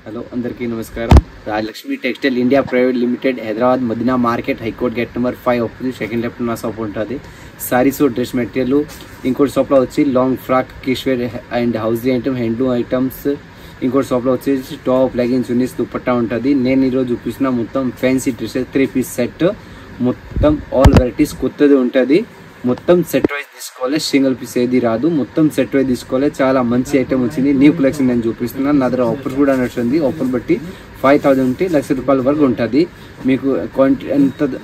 Hello अंदर की नमस्कार Rajalakshmi textile India private limited Hyderabad Madina market high court gate number 5 opposite second left నా షాప్ ఉంటుంది. సారీస్ డ్రెస్ మెటీరియల్ ఇంకోటి షాప్లో వచ్చి లాంగ్ ఫ్రాక్ కిష్వేర్ అండ్ హౌస్లీ ఐటమ్ హ్యాండ్లూమ్ ఐటమ్స్ ఇంకోటి షాప్లో వచ్చేసి టాప్ లెగిన్స్ చున్నీస్ దుపట్టా ఉంటుంది. నేను ఈరోజు చూపిస్తున్న మొత్తం ఫ్యాన్సీ డ్రెస్సెస్ 3 పీస్ సెట్ మొత్తం ఆల్ వెరైటీస్ కొత్తది ఉంటుంది. మొత్తం సెట్ వైజ్ తీసుకోవాలి, సింగిల్ పీస్ ఏది రాదు, మొత్తం సెట్ వైజ్ తీసుకోవాలి. చాలా మంచి ఐటమ్ వచ్చింది, న్యూ కలెక్షన్ నేను చూపిస్తున్నాను. నా దగ్గర ఆఫర్ కూడా నడుస్తుంది. ఆఫర్ బట్టి 5,000 ఉంటే ₹1,00,000 వరకు ఉంటుంది. మీకు క్వాంటిటీ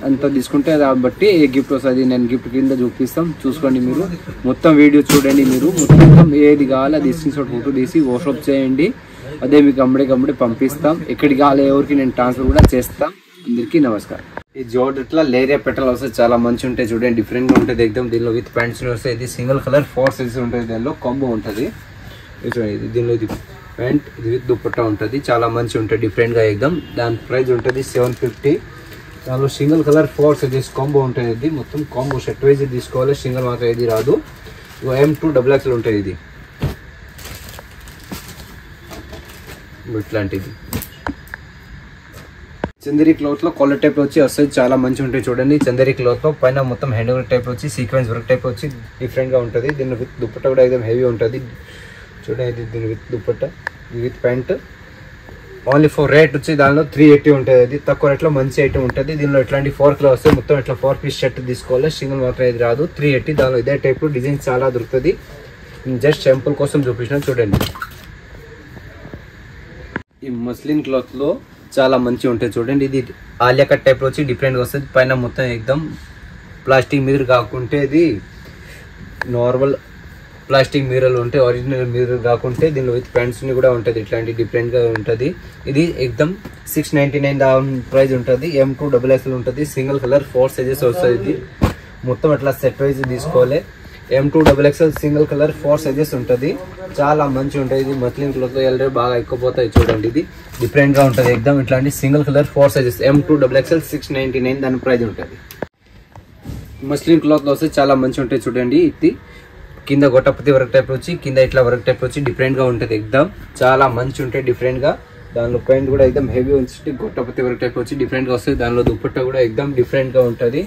ఎంత తీసుకుంటే దాన్ని బట్టి ఏ గిఫ్ట్ వస్తుంది. నేను గిఫ్ట్ కింద చూపిస్తాం, చూసుకోండి. మీరు మొత్తం వీడియో చూడండి. మీరు మొత్తం ఏది కావాలో అది స్క్రీన్‌షాట్ ఫోటో తీసి వాట్సాప్ చేయండి. అదే మీకు అమ్మడే పంపిస్తాం. ఎక్కడికి కావాలి ఎవరికి నేను ట్రాన్స్ఫర్ కూడా చేస్తాం. అందరికీ నమస్కారం. ఈ జోర్జెట్లో లేరియా పెటల్ వస్తే చాలా మంచి ఉంటాయి. చూడండి, డిఫరెంట్ గా ఉంటుంది ఎక్దమ్. దీనిలో విత్ ప్యాంట్స్ వస్తాయి. ఇది సింగిల్ కలర్ 4 సైజెస్ ఉంటుంది. దీనిలో కాంబో ఉంటుంది. చూడండి, దీనిలో ఇది ప్యాంట్, ఇది విత్ దుపట్టా ఉంటుంది. చాలా మంచి ఉంటుంది, డిఫరెంట్ గా ఎక్దమ్. దాని ప్రైస్ ఉంటుంది 750. దానిలో సింగిల్ కలర్ 4 సైజెస్ కాంబో ఉంటుంది. ఇది మొత్తం కాంబో సెట్ వైజ్ తీసుకోవాలి, సింగిల్ మాత్రం ఏది రాదు. M2XXL ఉంటుంది. ఇది ఇట్లాంటిది చందేరి క్లాత్ లో కాలర్ టైప్ వచ్చి వస్తుంది. చాలా మంచి ఉంటాయి. చూడండి, చందేరి క్లాత్ లో పైన మొత్తం హ్యాండ్ వర్క్ టైప్ వచ్చి సీక్వెన్స్ వర్క్ టైప్ వచ్చి డిఫరెంట్ గా ఉంటుంది. దీని విత్ దుపట్టా కూడా एकदम హెవీ ఉంటుంది. చూడండి, దీని with dupatta with pant only for rate వచ్చి దానిలో 380 ఉంటుంది. అది తక్కువ రేట్లో మంచి ఐటమ్ ఉంటుంది. దీనిలో ఇట్లాంటి 4 కలర్ వస్తాయి. మొత్తం ఇట్లా 4 పీస్ షర్ట్ తీసుకోవాలి, సింగిల్ మాత్రం ఇది రాదు. 380. దానిలో ఇదే టైప్ డిజైన్ చాలా దొరుకుతుంది. జస్ట్ శాంపుల్ కోసం చూపించిన. చూడండి, ఈ మస్లిన్ క్లాత్ లో చాలా మంచి ఉంటాయి. చూడండి, ఇది ఆలియా కట్ టైప్ వచ్చి డిఫరెంట్ గా వస్తుంది. పైన మొత్తం एकदम ప్లాస్టిక్ మిర్రర్ కాకుంటే ఇది నార్మల్ ప్లాస్టిక్ మిర్రర్లు ఉంటాయి. ఒరిజినల్ మిర్రర్ కాకుంటే దీనిలో విత్ ప్యాంట్స్ కూడా ఉంటుంది. ఇట్లాంటి డిఫరెంట్ గా ఉంటుంది. ఇది एकदम 699 దాని ప్రైస్ ఉంటుంది. M2XXL ఉంటుంది. సింగిల్ కలర్ 4 సైజెస్ వస్తుంది. ఇది మొత్తం అట్లా సెట్ వైజ్ తీసుకోవాలి. M2XXL సింగిల్ కలర్ 4 సైజెస్ ఉంటుంది. చాలా మంచి ఉంటుంది. ఇది మస్లిన్ క్లాత్ లో ఎల్రే బాగా ఎక్కువపోతాయి. చూడండి, ఇది డిఫరెంట్ గా ఉంటుంది एकदम. ఇట్లాంటి సింగిల్ కలర్ 4 సైజెస్ M2XXL 699 దాని ప్రైస్ ఉంటుంది. మస్లిన్ క్లాత్ లో వస్తే చాలా మంచి ఉంటాయి. చూడండి, ఇది కింద గొట్టపతి వర్క్ టైప్ వచ్చి కింద ఇట్లా వర్క్ టైప్ వచ్చి డిఫరెంట్ గా ఉంటుంది एकदम. చాలా మంచి ఉంటాయి డిఫరెంట్ గా. దానిలో ప్యాంట్ కూడా एकदम హెవీ వచ్చి గొట్టపతి వర్క్ టైప్ వచ్చి డిఫరెంట్ గా వస్తుంది. దానిలో దుపట్టా కూడా एकदम డిఫరెంట్ గా ఉంటుంది.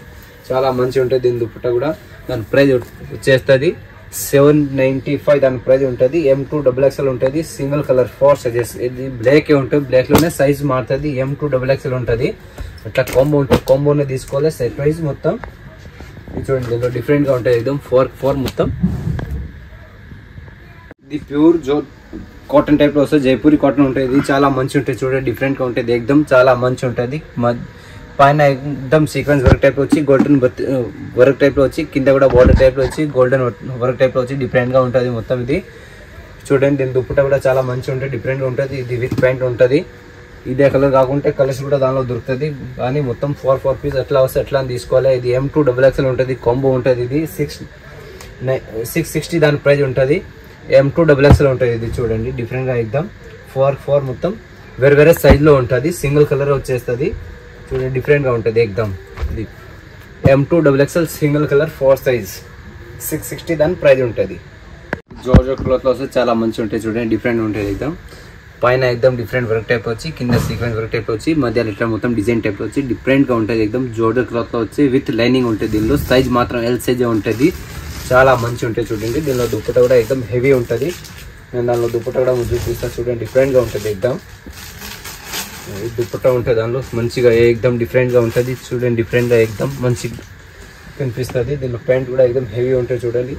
చాలా మంచి ఉంటుంది. దీని దుపట్టా కూడా దాని ప్రైస్ వచ్చేస్తుంది 795 దాని ప్రైస్ ఉంటుంది. M2XXL ఉంటుంది. Single colour 4 sizes. ఇది బ్లాక్ ఉంటుంది. బ్లాక్ లోనే సైజ్ మారుతుంది. M2XXL ఉంటుంది. అట్లా కాంబో ఉంటుంది. కాంబోనే తీసుకోవాలి సెట్ వైజ్ మొత్తం. చూడండి, దీంట్లో డిఫరెంట్ గా ఉంటుంది एकदम 4 మొత్తం. ఇది ప్యూర్ కాటన్ టైప్ లో వస్తుంది. జైపూరి కాటన్ ఉంటుంది. ఇది చాలా మంచి ఉంటుంది. చూడండి, డిఫరెంట్ గా ఉంటుంది एकदम. చాలా మంచి ఉంటుంది. పైన एकदम సీక్వెన్స్ వర్క్ టైప్ వచ్చి గోల్డెన్ వర్క్ టైప్ లో వచ్చి కింద కూడా బోర్డర్ టైప్ లో వచ్చి గోల్డెన్ వర్క్ టైప్ లో వచ్చి డిఫరెంట్ గా ఉంటుంది మొత్తం. ఇది చూడండి, దీని దుపట్టా కూడా చాలా మంచి ఉంటుంది, డిఫరెంట్ గా ఉంటుంది. ఇది విత్ ప్యాంట్ ఉంటుంది. ఇదే కలర్ కాకుంటే కలర్స్ కూడా దానిలో దొరుకుతుంది. కానీ మొత్తం 4 పీస్ ఎట్లా వస్తే ఎట్లా తీసుకోవాలి. ఇది M2XXL ఉంటుంది. కాంబో ఉంటుంది. ఇది 660 దాని ప్రైస్ ఉంటుంది. M2XXL ఉంటుంది. ఇది చూడండి, డిఫరెంట్ గా एकदम 4 మొత్తం వేరే సైజ్ లో ఉంటుంది. సింగిల్ కలర్ వచ్చేస్తుంది. చూడండి, డిఫరెంట్ గా ఉంటుంది एकदम. ఇది M2XXL సింగిల్ కలర్ 4 సైజ్ 660 దాని ప్రైస్ ఉంటుంది. జార్జెట్ క్లాత్ లో వస్తే చాలా మంచి ఉంటాయి. చూడండి, డిఫరెంట్ ఉంటుంది एकदम. పైన एकदम డిఫరెంట్ వర్క్ టైప్ వచ్చి కింద సీక్వెన్స్ వర్క్ టైప్ వచ్చి మధ్యలో ఇట్లా మొత్తం డిజైన్ టైప్ వచ్చి డిఫరెంట్ గా ఉంటుంది एकदम. జార్జెట్ క్లాత్ లో వచ్చి విత్ లైనింగ్ ఉంటుంది. దీనిలో సైజ్ మాత్రం L సైజ్ ఉంటుంది. చాలా మంచి ఉంటాయి. చూడండి, దీనిలో దుపట్టా కూడా एकदम హెవీ ఉంటుంది. నేను దానిలో దుపట్టా కూడా చూపిస్తాను. చూడండి, డిఫరెంట్ గా ఉంటుంది एकदम. దుపట్టా ఉంటుంది దానిలో మంచిగా एकदम డిఫరెంట్ గా ఉంటుంది. చూడండి, డిఫరెంట్ గా एकदम మంచిగా కనిపిస్తుంది. దీనిలో ప్యాంట్ కూడా एकदम హెవీ ఉంటుంది. చూడండి,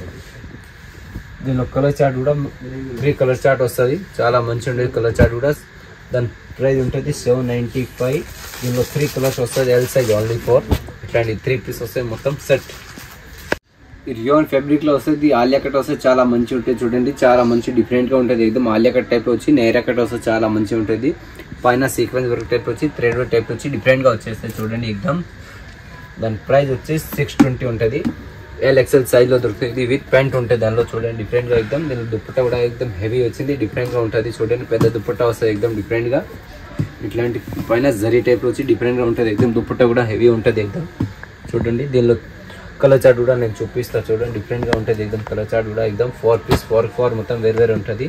దీనిలో కలర్ చార్ట్ కూడా 3 కలర్ చార్ట్ వస్తుంది. చాలా మంచి ఉంటుంది కలర్ చార్ట్ కూడా. దాని ప్రైస్ ఉంటుంది 795. దీనిలో 3 కలర్స్ వస్తుంది. L size only 4. ఇట్లాంటి 3 పీస్ వస్తాయి మొత్తం సెట్. ఈ రియోన్ ఫ్యాబ్రిక్ లో వస్తుంది. ఆలియా కట్ వస్తే చాలా మంచి ఉంటుంది. చూడండి, చాలా మంచి డిఫరెంట్ గా ఉంటుంది एकदम. ఆలియా కట్ టైప్ వచ్చి నైరా కట్ వస్తే చాలా మంచి ఉంటుంది. పైన సీక్వెన్స్ వర్క్ టైప్ వచ్చి థ్రెడ్ వర్క్ టైప్ వచ్చి డిఫరెంట్ గా వచ్చేస్తాయి. చూడండి, एकदम. దాని ప్రైస్ వచ్చి 620 ఉంటుంది. LXL సైజ్ లో దొరుకుతుంది. ఇది విత్ ప్యాంట్ ఉంటుంది దానిలో. చూడండి, డిఫరెంట్ గా एकदम. దీని దుపట్టా కూడా एकदम హెవీ వచ్చింది, డిఫరెంట్ గా ఉంటుంది. చూడండి, పెద్ద దుపట్టా వస్తుంది एकदम డిఫరెంట్ గా. ఇట్లాంటి పైన జరీ టైప్ వచ్చి డిఫరెంట్ గా ఉంటుంది एकदम. దుపట్టా కూడా హెవీ ఉంటుంది एकदम. చూడండి, దీనిలో కలర్ చార్ట్ కూడా నేను చూపిస్తా. చూడండి, డిఫరెంట్ గా ఉంటుంది एकदम. కలర్ చార్ట్ కూడా एकदम 4 పీస్ 4 మొత్తం వేరు ఉంటుంది.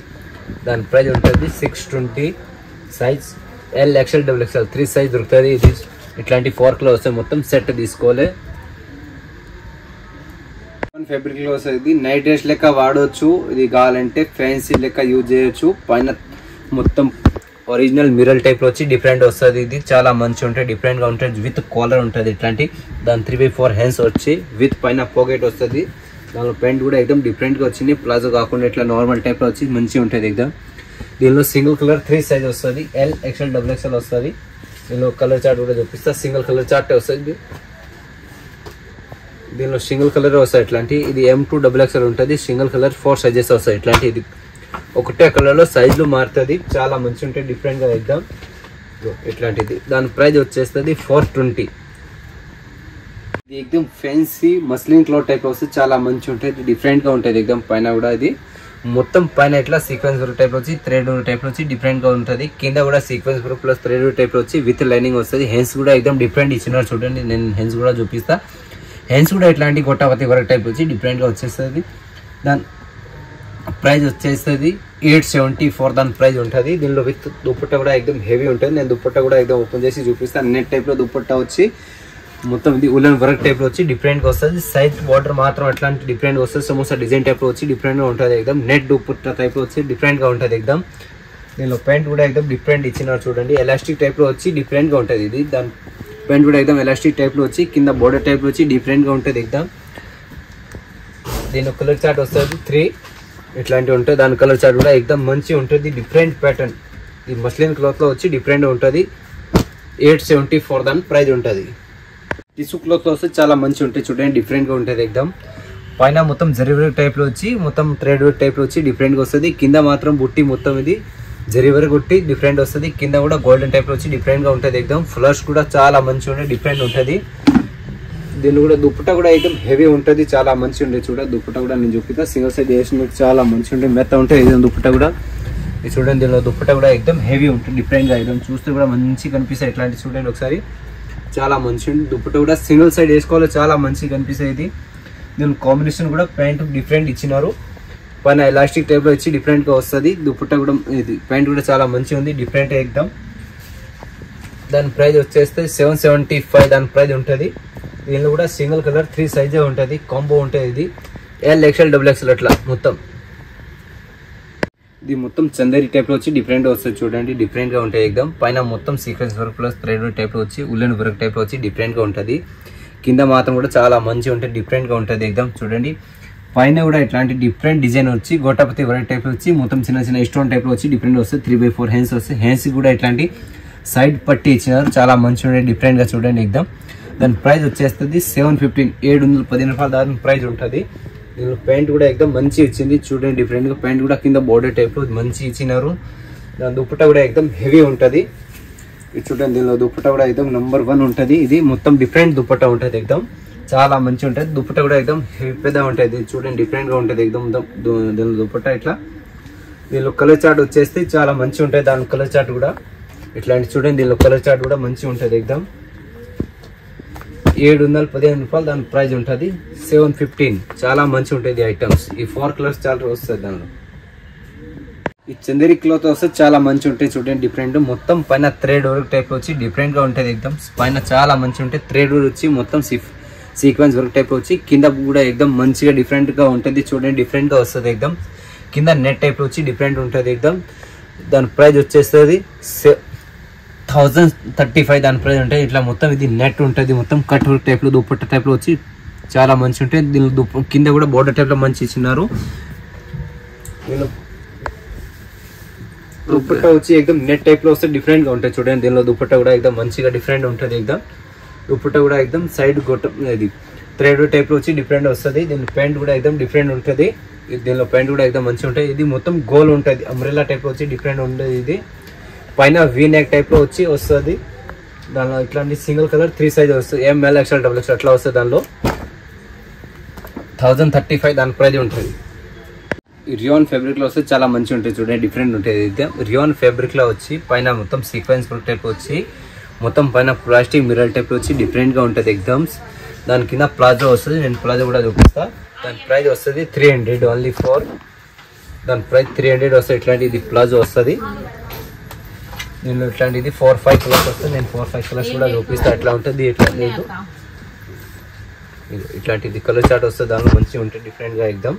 దాని ప్రైస్ ఉంటుంది 620. Size L XL double XL 3 size దొరుకుతుంది. ఇది ఇట్లాంటి ఫోర్క్లో వస్తాయి, మొత్తం సెట్ తీసుకోవాలి. ఫ్యాబ్రిక్ లో వస్తుంది. నైట్ డ్రెస్ లెక్క వాడవచ్చు, ఇది కావాలంటే ఫ్యాన్సీ లెక్క యూజ్ చేయొచ్చు. పైన మొత్తం ఒరిజినల్ మిరల్ టైప్ లో వచ్చి డిఫరెంట్ వస్తుంది. ఇది చాలా మంచిగా ఉంటుంది, డిఫరెంట్ గా ఉంటుంది. విత్ కాలర్ ఉంటుంది ఇట్లాంటి. దాని 3/4 హ్యాండ్స్ వచ్చి విత్ పైన పాకెట్ వస్తుంది. దానిలో ప్యాంట్ కూడా ఎక్దమ్ డిఫరెంట్ గా వచ్చింది, ప్లాజో కాకుండా ఇట్లా నార్మల్ టైప్ లో వచ్చి మంచిగా ఉంటుంది ఎక్దమ్. దీనిలో సింగిల్ కలర్ 3 సైజ్ వస్తుంది, ఎల్ ఎక్స్ఎల్ డబుల్ ఎక్స్ఎల్ వస్తుంది. దీనిలో కలర్ చార్ట్ కూడా చూపిస్తా, సింగిల్ కలర్ చార్ట్ వస్తుంది. దీనిలో సింగిల్ కలర్ వస్తాయి ఇట్లాంటి. ఇది M2 XXL ఉంటుంది, సింగిల్ కలర్ 4 సైజెస్ వస్తాయి ఇట్లాంటి. ఇది ఒకటే కలర్ లో సైజులు మారుతుంది, చాలా మంచి ఉంటుంది, డిఫరెంట్ గా ఎగ్దాం ఇట్లాంటిది. దాని ప్రైస్ వచ్చేస్తుంది 420. ఇది ఎగ్దమ్ ఫ్యాన్సీ మస్లిన్ క్లాత్ టైప్ వస్తుంది, చాలా మంచి ఉంటుంది, డిఫరెంట్ గా ఉంటుంది ఎగ్దమ్. పైన కూడా ఇది మొత్తం పైన ఇట్లా సీక్వెన్స్ వర్క్ టైప్ వచ్చి థ్రెడ్ టైప్ వచ్చి డిఫరెంట్ గా ఉంటుంది. కింద కూడా sequence work plus thread type వచ్చి విత్ లైనింగ్ వస్తుంది. హెన్స్ కూడా ఎగ్దమ్ డిఫరెంట్ ఇచ్చినారు చూడండి, నేను హెన్స్ కూడా చూపిస్తా. హ్యాండ్స్ కూడా ఇట్లాంటి గొట్టపతి వర్క్ టైప్ వచ్చి డిఫరెంట్గా వచ్చేస్తుంది. దాని ప్రైస్ వచ్చేస్తుంది 874 దాని ప్రైస్ ఉంటుంది. దీనిలో విత్ దుప్పట్ట కూడా ఎక్దమ్ హెవీ ఉంటుంది. నేను దుప్పట్ట కూడా ఎక్దమ్ ఓపెన్ చేసి చూపిస్తాను. నెట్ టైప్లో దుప్పట్ట వచ్చి మొత్తం ఇది ఉలన్ వర్క్ టైప్లో వచ్చి డిఫరెంట్గా వస్తుంది. సైడ్ బార్డర్ మాత్రం అట్లాంటి డిఫరెంట్గా వస్తుంది. సమోసా డిజైన్ టైప్లో వచ్చి డిఫరెంట్గా ఉంటుంది ఎక్దమ్. నెట్ దుప్పట్ట టైప్లో వచ్చి డిఫరెంట్గా ఉంటుంది ఎక్దమ్. దీనిలో ప్యాంట్ కూడా ఎక్దమ్ డిఫరెంట్ ఇచ్చినారు చూడండి, ఎలాస్టిక్ టైప్లో వచ్చి డిఫరెంట్గా ఉంటుంది. ఇది దాని ప్యాంట్ కూడా ఎక్దమ్ ఎలాస్టిక్ టైప్ లో వచ్చి కింద బోర్డర్ టైప్ లో వచ్చి డిఫరెంట్ గా ఉంటుంది ఎక్దమ్. దీని కలర్ చార్ట్ వస్తుంది 3 ఇట్లాంటివి ఉంటుంది. దాని కలర్ చార్ట్ కూడా ఎక్దమ్ మంచి ఉంటుంది, డిఫరెంట్ ప్యాటర్న్. ఈ మస్లిన్ క్లాత్ లో వచ్చి డిఫరెంట్ గా ఉంటుంది. 874 దాని ప్రైస్ ఉంటుంది. టిష్యూ క్లాత్ లో వస్తే చాలా మంచి ఉంటుంది చూడండి, డిఫరెంట్ గా ఉంటుంది ఎక్దమ్. పైన మొత్తం జరీ వర్క్ టైప్ లో వచ్చి మొత్తం థ్రెడ్ వర్క్ టైప్ లో వచ్చి డిఫరెంట్ గా వస్తుంది. కింద మాత్రం బుట్టి మొత్తం ఇది జరీ వర్క్ కొట్టి డిఫరెంట్ వస్తుంది. కింద కూడా గోల్డెన్ టైప్ లో వచ్చి డిఫరెంట్ గా ఉంటుంది ఎక్దమ్. ఫ్లష్ కూడా చాలా మంచిగా ఉంటుంది, డిఫరెంట్ ఉంటుంది. దీని కూడా దుప్పట కూడా ఎక్దమ్ హెవీ ఉంటుంది, చాలా మంచిగా ఉంటుంది. చూడండి దుప్పట కూడా నేను చూపిస్తా. సింగిల్ సైజ్ వేసిన చాలా మంచిగా ఉంటుంది, మెత్త ఉంటుంది ఇది దుప్పట కూడా. ఇది చూడండి, దీనిలో దుప్పట కూడా ఎక్దమ్ హెవీ ఉంటుంది, డిఫరెంట్ గా ఎక్దమ్ చూస్తే కూడా మంచిగా కనిపిస్తాయి ఇట్లాంటి. చూడండి ఒకసారి, చాలా మంచిగా ఉంటుంది దుప్పట కూడా. సింగిల్ సైడ్ వేసుకోవాలి, చాలా మంచిగా కనిపిస్తాయి ఇది. దీని కాంబినేషన్ కూడా ప్యాంట్ డిఫరెంట్ ఇచ్చినారు. పైన ఎలాస్టిక్ టైప్ లో వచ్చి డిఫరెంట్ గా వస్తుంది. దుప్పట్ట కూడా ఇది ప్యాంట్ కూడా చాలా మంచిగా ఉంది, డిఫరెంట్ ఎక్దమ్. దాని ప్రైస్ వచ్చేస్తే 775 దాని ప్రైస్ ఉంటుంది. దీనిలో కూడా సింగిల్ కలర్ 3 సైజే ఉంటుంది, కాంబో ఉంటుంది. ఇది ఎల్ ఎక్స్ఎల్ డబుల్ ఎక్స్ఎల్ అట్లా మొత్తం. ఇది మొత్తం చందేరి టైప్ లో వచ్చి డిఫరెంట్ గా వస్తుంది చూడండి, డిఫరెంట్ గా ఉంటాయి ఎక్దమ్. పైన మొత్తం sequence work plus thread type లో వచ్చి ఉల్లెన్ వర్క్ టైప్ లో వచ్చి డిఫరెంట్ గా ఉంటుంది. కింద మాత్రం కూడా చాలా మంచిగా ఉంటుంది, డిఫరెంట్ గా ఉంటుంది ఎక్దమ్. చూడండి పైన కూడా ఇట్లాంటి డిఫరెంట్ డిజైన్ వచ్చి గోటాపతి వర్క్ టైప్ వచ్చి మొత్తం చిన్న చిన్న స్టోన్ టైప్ లో వచ్చి డిఫరెంట్ వస్తుంది. 3/4 హ్యాండ్స్ వస్తాయి. హ్యాండ్స్ కూడా ఇట్లాంటి సైడ్ పట్టి ఇచ్చినారు, చాలా మంచిగా ఉండే, డిఫరెంట్ గా చూడండి ఎక్దమ్. దాని ప్రైస్ వచ్చేస్తుంది 715 715 దాని ప్రైస్ ఉంటుంది. దీనిలో ప్యాంట్ కూడా ఎక్దమ్ మంచి ఇచ్చింది చూడండి, డిఫరెంట్ గా. ప్యాంట్ కూడా కింద బోర్డర్ టైప్ లో మంచి ఇచ్చినారు. దాని దుప్పట కూడా ఎక్దమ్ హెవీ ఉంటుంది. ఇది చూడండి, దీనిలో దుప్పట కూడా ఎక్దమ్ నంబర్ 1 ఉంటుంది. ఇది మొత్తం డిఫరెంట్ దుప్పట ఉంటుంది ఎక్దమ్, చాలా మంచి ఉంటుంది. దుప్పట కూడా ఎక్దమ్ పెద్ద ఉంటుంది చూడండి, డిఫరెంట్ గా ఉంటుంది ఎక్దమ్. దీనిలో దుప్పట ఇట్లా. దీనిలో కలర్ చార్ట్ వచ్చేస్తే చాలా మంచి ఉంటుంది. దాని కలర్ చార్ట్ కూడా ఇట్లాంటి చూడండి, దీనిలో కలర్ చార్ట్ కూడా మంచి ఉంటుంది ఎక్దమ్. 715 దాని ప్రైస్ ఉంటుంది. 715 చాలా మంచి ఉంటుంది ఐటమ్స్. ఈ 4 కలర్స్ చాలా వస్తుంది దానిలో. ఈ చందేరి క్లాత్ వస్తే చాలా మంచి ఉంటాయి చూడండి, డిఫరెంట్. మొత్తం పైన థ్రెడ్ వర్క్ టైప్ వచ్చి డిఫరెంట్ గా ఉంటుంది ఎక్దమ్. పైన చాలా మంచి ఉంటాయి, థ్రెడ్ వర్క్ వచ్చి మొత్తం సీక్వెన్స్ వర్క్ టైప్ వచ్చి కింద కూడా ఎక్దమ్ మంచిగా డిఫరెంట్ గా ఉంటుంది చూడండి, డిఫరెంట్ గా వస్తుంది ఎక్దమ్. కింద నెట్ టైప్ వచ్చి డిఫరెంట్ ఉంటుంది ఎక్దమ్. దాని ప్రైస్ వచ్చేస్తుంది 1035 దాని ప్రైస్ ఉంటుంది. ఇట్లా మొత్తం ఇది నెట్ ఉంటుంది, మొత్తం కట్ వర్క్ టైప్ లో దుప్పట్ట టైప్ లో వచ్చి చాలా మంచి ఉంటాయి. దీనిలో కింద కూడా బోర్డర్ టైప్ లో మంచి ఇచ్చినారు. దుప్పట్ట వచ్చి ఎక్దమ్ నెట్ టైప్ లో వస్తే డిఫరెంట్ గా ఉంటాయి చూడండి. దీనిలో దుప్పట్ట కూడా ఎక్దమ్ మంచిగా డిఫరెంట్ ఉంటుంది ఎక్దమ్. దుప్పట్ట కూడా ఎక్దమ్ సైడ్ గొట్ట ఇది థ్రెడ్ టైప్ లో వచ్చి డిఫరెంట్ వస్తుంది. దీని ప్యాంట్ కూడా ఎక్దమ్ డిఫరెంట్ ఉంటుంది. దీనిలో ప్యాంట్ కూడా ఎక్దమ్ మంచిగా ఉంటుంది. ఇది మొత్తం గోల్ ఉంటుంది, అంబ్రెల్లా టైప్ లో వచ్చి డిఫరెంట్ ఉంటుంది. ఇది పైన వీ నెక్ టైప్ లో వచ్చి వస్తుంది. దానిలో ఇట్లాంటి సింగిల్ కలర్ 3 సైజ్ వస్తుంది, ML XL XXL అట్లా వస్తుంది. దానిలో 1035 దాని ప్రైజ్ ఉంటుంది. రియాన్ ఫ్యాబ్రిక్ లో వస్తే చాలా మంచిగా ఉంటుంది చూడండి, డిఫరెంట్ ఉంటుంది. ఇది రియాన్ ఫ్యాబ్రిక్ లో వచ్చి పైన మొత్తం సీక్వెన్స్ టైప్ వచ్చి మొత్తం పైన ప్లాస్టిక్ మిర్రర్ టైప్ వచ్చి డిఫరెంట్ గా ఉంటుంది ఎగ్జామ్స్. దాని కింద ప్లాజో వస్తుంది, నేను ప్లాజో కూడా చూపిస్తా. దాని ప్రైస్ వస్తుంది 300 ఓన్లీ ఫర్. దాని ప్రైస్ 300 వస్తుంది. ఇట్లాంటి ఇది ప్లాజో వస్తుంది. దీనిలో ఇట్లాంటిది 4-5 కలర్స్ వస్తుంది. నేను 4-5 కలర్స్ కూడా చూపిస్తాను. ఎట్లా ఉంటుంది ఇట్లా లేదు ఇట్లాంటిది కలర్ చార్ట్ వస్తుంది. దానిలో మంచిగా ఉంటుంది డిఫరెంట్గా ఎగ్దమ్.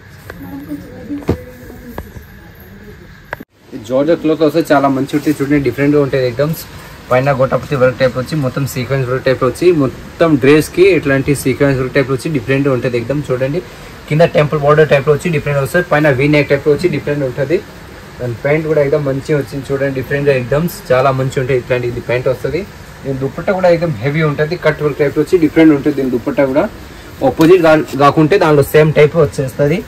జార్జెట్ క్లాత్ వస్తే చాలా మంచి ఉంటుంది చూడండి, డిఫరెంట్గా ఉంటుంది ఎగ్దమ్. పైన గోటాపతి వర్క్ టైప్ వచ్చి మొత్తం సీక్వెన్స్ వర్క్ టైప్ వచ్చి మొత్తం డ్రెస్కి ఇట్లాంటి సీక్వెన్స్ వర్క్ టైప్ వచ్చి డిఫరెంట్గా ఉంటుంది ఎగ్దమ్. చూడండి కింద టెంపుల్ బార్డర్ టైప్లో వచ్చి డిఫరెంట్ వస్తుంది. పైన వీ నెక్ టైప్లో వచ్చి డిఫరెంట్ ఉంటుంది. దాని ప్యాంట్ కూడా ఎగ్దమ్ మంచిగా వచ్చింది చూడండి, డిఫరెంట్గా ఎగ్దమ్స్ చాలా మంచి ఉంటుంది. ఇట్లాంటి ఇది ప్యాంట్ వస్తుంది. దీని దుప్పట్టా కూడా ఎగ్దమ్ హెవీ ఉంటుంది, కట్ వర్క్ టైప్లో వచ్చి డిఫరెంట్ ఉంటుంది. దీని దుప్పట్టా కూడా ఆపోజిట్ కాకుంటే దానిలో సేమ్ టైప్ వచ్చేస్తుంది.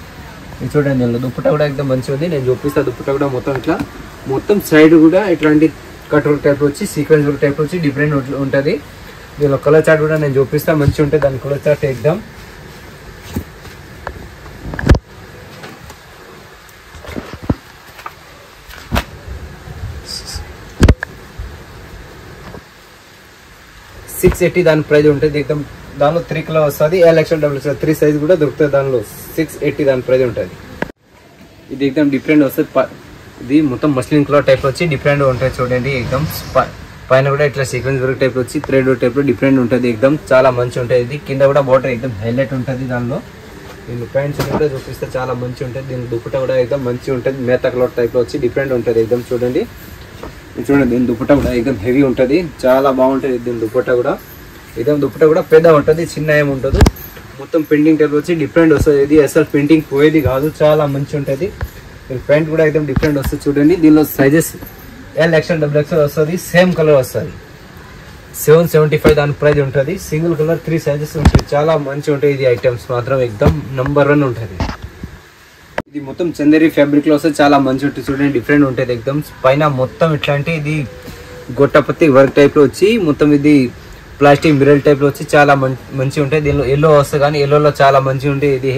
ఇది చూడండి, దీనిలో దుప్పట్టా కూడా ఎగ్దమ్ మంచిగా ఉంది. నేను చూపిస్తాను దుప్పట్టా కూడా మొత్తం ఇట్లా మొత్తం సైడ్ కూడా ఇట్లాంటి కట్ వర్క్ టైప్ వచ్చి సీక్వెన్స్ వర్క్ టైప్ వచ్చి డిఫరెంట్ ఉంటుంది. దీనిలో కలర్ చార్ట్ కూడా నేను చూపిస్తాను, మంచిగా ఉంటుంది దాని కలర్ చార్ట్ ఎగ్దమ్. $680 దాని ప్రైస్ ఉంటుంది ఎగ్దమ్. దానిలో 3 కలర్ వస్తుంది, LXL XXL 3 సైజ్ కూడా దొరుకుతుంది. దానిలో $680 దాని ప్రైస్ ఉంటుంది. ఇది ఎగ్దమ్ డిఫరెంట్ వస్తుంది. ఇది మొత్తం మస్లిన్ కలర్ టైప్ వచ్చి డిఫరెంట్ ఉంటుంది చూడండి ఎగ్దమ్. పైన కూడా ఇట్లా సీక్వెన్స్ వర్క్ టైప్ వచ్చి థ్రెడ్ టైప్ లో డిఫరెంట్ ఉంటుంది ఎగ్దమ్, చాలా మంచి ఉంటుంది. ఇది కింద కూడా బార్డర్ ఎగ్దమ్ హైలైట్ ఉంటుంది. దానిలో దీని ప్యాంట్స్ కూడా చూపిస్తే చాలా మంచి ఉంటుంది. దీని దుప్పట్టా కూడా ఎగ్దమ్ మంచిగా ఉంటుంది, మేతా కలర్ టైప్ లో వచ్చి డిఫరెంట్ ఉంటుంది ఎగ్దమ్. చూడండి చూడండి దీని దుప్పట్టా కూడా ఎగ్దమ్ హెవీ ఉంటుంది, చాలా బాగుంటుంది. దీని దుప్పట్టా కూడా ఎగ్దమ్ దుప్పట్టా కూడా పెద్ద ఉంటుంది, చిన్న ఏమి ఉంటుంది. మొత్తం పెయింటింగ్ టైప్ వచ్చి డిఫరెంట్ వస్తుంది. ఇది అసలు పెయింటింగ్ పోయేది కాదు, చాలా మంచి ఉంటుంది. ప్యాంట్ కూడా ఎగ్దమ్ డిఫరెంట్ వస్తుంది చూడండి. దీనిలో సైజెస్ LXL XXL వస్తుంది, సేమ్ కలర్ వస్తుంది. $775 దాని ప్రైస్ ఉంటుంది. సింగిల్ కలర్ 3 సైజెస్ ఉంటుంది, చాలా మంచి ఉంటాయి. ఇది ఐటమ్స్ మాత్రం ఎగ్దమ్ నంబర్ 1 ఉంటుంది. ఇది మొత్తం చందేరి ఫ్యాబ్రిక్ లో వస్తే చాలా మంచి ఉంటుంది చూడండి, డిఫరెంట్ ఉంటుంది ఎగ్దమ్. పైన మొత్తం ఇట్లాంటి ఇది గొట్టపత్తి వర్క్ టైప్ లో వచ్చి మొత్తం ఇది ప్లాస్టిక్ మిరల్ టైప్ లో వచ్చి చాలా మంచి ఉంటాయి. దీనిలో ఎల్లో వస్తుంది కానీ ఎల్లోలో చాలా మంచిగా ఉంటాయి. ఇది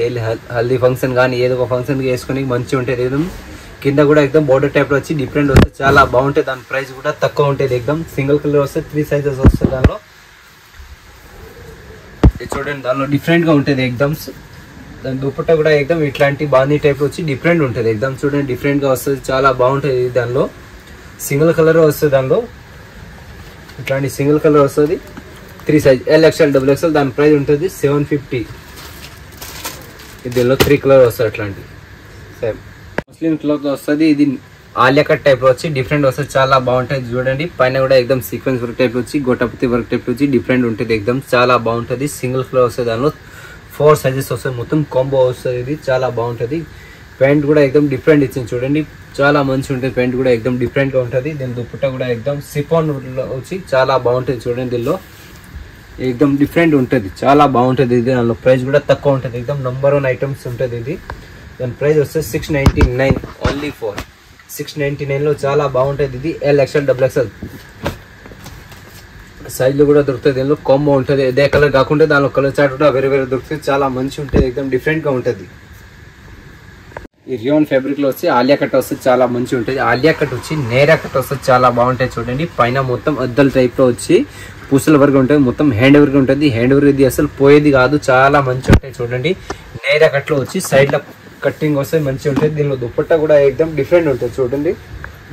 హల్దీ ఫంక్షన్ కానీ ఏదో ఒక ఫంక్షన్ వేసుకొని మంచిగా ఉంటుంది ఎగ్దమ్. కింద కూడా ఎగ్దమ్ బోర్డర్ టైప్ లో వచ్చి డిఫరెంట్ వస్తే చాలా బాగుంటుంది. దాని ప్రైస్ కూడా తక్కువ ఉంటుంది ఎగ్దమ్. సింగిల్ కలర్ వస్తే 3 సైజెస్ వస్తుంది దానిలో. చూడండి దానిలో డిఫరెంట్ గా ఉంటుంది ఎగ్దమ్స్. దాని దుప్పట్టా కూడా ఎగ్దమ్ ఇట్లాంటి బాందీ టైప్ వచ్చి డిఫరెంట్ ఉంటుంది ఎగ్దమ్. చూడండి డిఫరెంట్ గా వస్తుంది, చాలా బాగుంటుంది. దానిలో సింగిల్ కలర్ వస్తుంది. దానిలో ఇట్లాంటి సింగిల్ కలర్ వస్తుంది, 3 సైజ్ LXL XXL దాని ప్రైస్ ఉంటుంది $750. దీనిలో 3 కలర్ వస్తుంది అట్లాంటి సేమ్ ముస్లిం క్లాత్ వస్తుంది. ఇది ఆలియా కట్ టైప్ లో వచ్చి డిఫరెంట్ వస్తుంది, చాలా బాగుంటుంది. చూడండి పైన కూడా ఎగ్దమ్ సీక్వెన్స్ వర్క్ టైప్ వచ్చి గోటాపతి వర్క్ టైప్ వచ్చి డిఫరెంట్ ఉంటుంది ఎగ్దమ్, చాలా బాగుంటుంది. సింగిల్ కలర్ వస్తుంది, దానిలో 4 సైజెస్ వస్తుంది, మొత్తం కాంబో వస్తుంది. ఇది చాలా బాగుంటుంది. ప్యాంట్ కూడా ఎగ్దమ్ డిఫరెంట్ ఇచ్చింది చూడండి, చాలా మంచి ఉంటుంది. ప్యాంట్ కూడా ఎగ్దమ్ డిఫరెంట్ గా ఉంటుంది. దీని దుప్పట్టా కూడా ఎగ్దమ్ సిఫాన్ వచ్చి చాలా బాగుంటుంది చూడండి. దీనిలో ఎగ్దమ్ డిఫరెంట్ ఉంటుంది, చాలా బాగుంటుంది. ఇది దానిలో ప్రైస్ కూడా తక్కువ ఉంటుంది, ఎగ్దమ్ నంబర్ 1 ఐటమ్స్ ఉంటుంది. ఇది దాని ప్రైస్ వస్తే $699 ఓన్లీ ఫర్ $699 లో చాలా బాగుంటుంది. ఇది LXL XXL సైజ్ లో కూడా దొరుకుతుంది. దీనిలో కాంబో ఉంటుంది, ఇదే కలర్ కాకుండా దానిలో కలర్ చార్ట్ కూడా వేరే వేరే దొరుకుతుంది, చాలా మంచి ఉంటుంది, ఎగ్దమ్ డిఫరెంట్ గా ఉంటుంది. ఈ రియాన్ ఫ్యాబ్రిక్ లో వచ్చి ఆలియా కట్ వస్తుంది, చాలా మంచి ఉంటుంది. ఆలియా కట్ వచ్చి నేరా కట్ వస్తుంది, చాలా బాగుంటాయి చూడండి. పైన మొత్తం అద్దల టైప్ లో వచ్చి పూసల వర్క్ ఉంటుంది, మొత్తం హ్యాండ్ వర్క్ ఉంటుంది. హ్యాండ్ వర్క్ ఇది అసలు పోయేది కాదు, చాలా మంచి ఉంటాయి చూడండి. నేరా కట్ లో వచ్చి సైడ్ లో కట్టింగ్ వస్తే మంచిగా ఉంటుంది. దీనిలో దుప్పట్టా కూడా ఎగ్దమ్ డిఫరెంట్ ఉంటుంది చూడండి.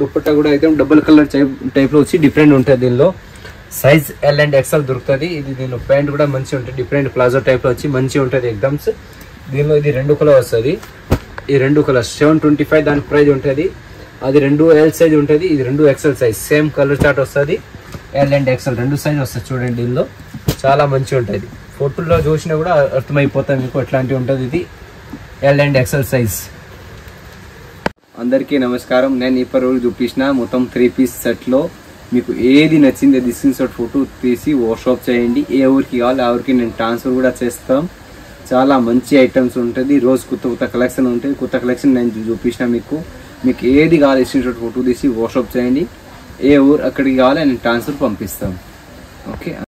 దుప్పట్టా కూడా ఎగ్దమ్ డబుల్ కలర్ టైప్ లో వచ్చి డిఫరెంట్ ఉంటుంది. దీనిలో సైజ్ L and XL దొరుకుతుంది. ఇది దీనిలో ప్యాంట్ కూడా మంచిగా ఉంటుంది, డిఫరెంట్ ప్లాజో టైప్ లో వచ్చి మంచిగా ఉంటుంది ఎగ్దమ్స్. దీనిలో ఇది 2 కలర్ వస్తుంది. ఈ 2 కలర్ $725 దాని ప్రైస్ ఉంటుంది. అది 2 L సైజ్ ఉంటుంది, ఇది 2 XL size, same colour chart వస్తుంది. L and XL 2 సైజ్ వస్తుంది చూడండి. దీనిలో చాలా మంచిగా ఉంటుంది. ఫోటోలో చూసినా కూడా అర్థమైపోతుంది మీకు ఎట్లాంటివి ఉంటుంది. ఇది L and XL సైజ్. అందరికీ నమస్కారం. నేను ఇప్పుడు చూపించిన మొత్తం 3 పీస్ సెట్లో మీకు ఏది నచ్చింది అది స్క్రీన్ షాట్ ఫోటో తీసి వాట్సాప్ చేయండి. ఏ ఊరికి కావాలి ఆ ఊరికి నేను ట్రాన్స్ఫర్ కూడా చేస్తాం. చాలా మంచి ఐటమ్స్ ఉంటుంది, రోజు కొత్త కలెక్షన్ ఉంటుంది. కొత్త కలెక్షన్ నేను చూపించిన మీకు ఏది కావాలి స్క్రీన్ షాట్ ఫోటో తీసి వాట్సాప్ చేయండి. ఏ ఊరు అక్కడికి కావాలి నేను ట్రాన్స్ఫర్ పంపిస్తాం. ఓకే.